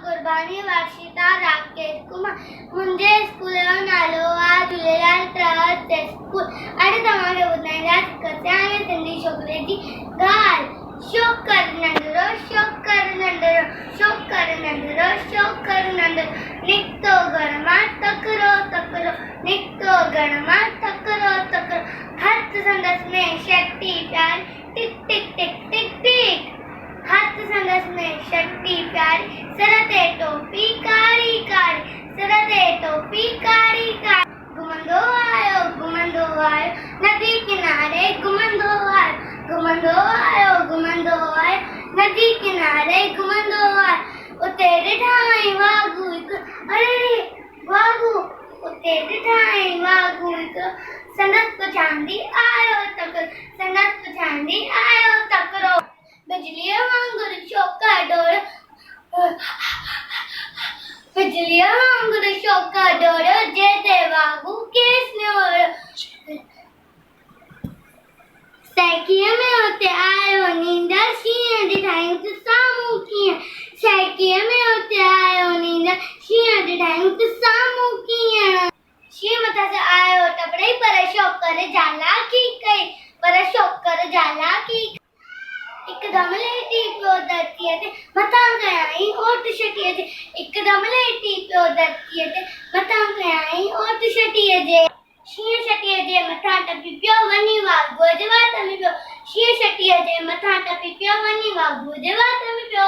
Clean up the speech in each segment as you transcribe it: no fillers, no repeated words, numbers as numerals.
कुर्बानी वर्षिता राकेश कुमार मुंहिंजे स्कूल जो नालो आहे झूलेलाल ट्रस्ट स्कूल। अॼु तव्हांखे ॿुधाईंदासीं कसाणे सिंधी छोकिरे जी ॻाल्हि। शौक़ कर नंढड़ो, शौक़ कर नंढड़ो, शौक़ कर नंढड़ो, शौक़ कर नंढड़ो, निकितो घर मां तकिड़ो तकिड़ो, निकितो घर मां तकिड़ो तकिड़ो, हथ संदसि में शक्ति प्यारी, टिक टिक टिक टिक टिक, हथ संदसि में शक्ति प्यारी, सर ते टोपी कारी कारी, सर ते टोपी कारी कारी, घुमंदो आयो नदी किनारे घुमंदो आयो, घुमंदो आयो नदी किनारे घुमंदो आयो, उते ॾिठाई वाघू हिकु, अरे वाघू उते ॾिठाई वाघू हिकु, संदसि पुछांदी आयो तकिड़ो, संदसि पुछांदी आयो तकिड़ो, बिजलीअ वांगुरु शौक़ा डोड़ो, बिजलीअ वांगुरु शौक़ा डोड़ो, जेते वाघू केस निहोड़ो, सैकीअ में उते आयो नींदर, शींहं ॾिठाई त साम्हूं कीअं, सैकीअ में उते आयो नींदर, शींहं ॾिठाई त साम्हूं कीअं, शींहं मथां से आयो टपड़ई पर शौक़र चालाकी कई, पर शौक़र चालाकी हिकदम लेटी पियो धरतीअ ते, मथां कयाई ओट छटीअ जे, हिकदम लेटी पियो धरतीअ ते, मथां कयाई ओट छटीअ जे, शींहं छटीअ जे मथां टपी पियो वञी वाघूअ जे वात में पियो, शींहं छटीअ जे मथां टपी पियो वञी वाघूअ जे वात में पियो,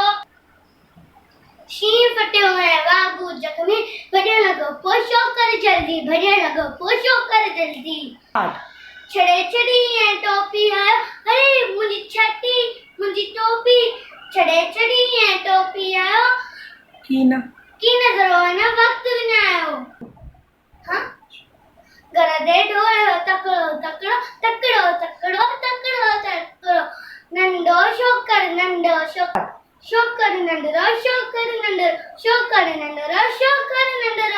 शींहं फटियो ऐं वाघू जख्मी भॼण लॻो, पोइ शौक़र जल्दी भॼण लॻो, पोइ शौक़र जल्दी छड़े छड़ी ऐं टोपी आयो, अरे मुंहिंजी छटी मुंहिंजी टोपी, छड़े छड़ी ऐं टोपी आयो, की नज़र वञ वक़्तु विञायो, हाँ घर दे ढोलियो तकिड़ो तकिड़ो, तकिड़ो तकिड़ो तकिड़ो तकिड़ो, नंढो शौक़र नंढो शौक़र, शौक़र नंढड़ो, शौक़र नंढड़ो, शौक़र नंढड़ो, शौक़र नंढड़ो।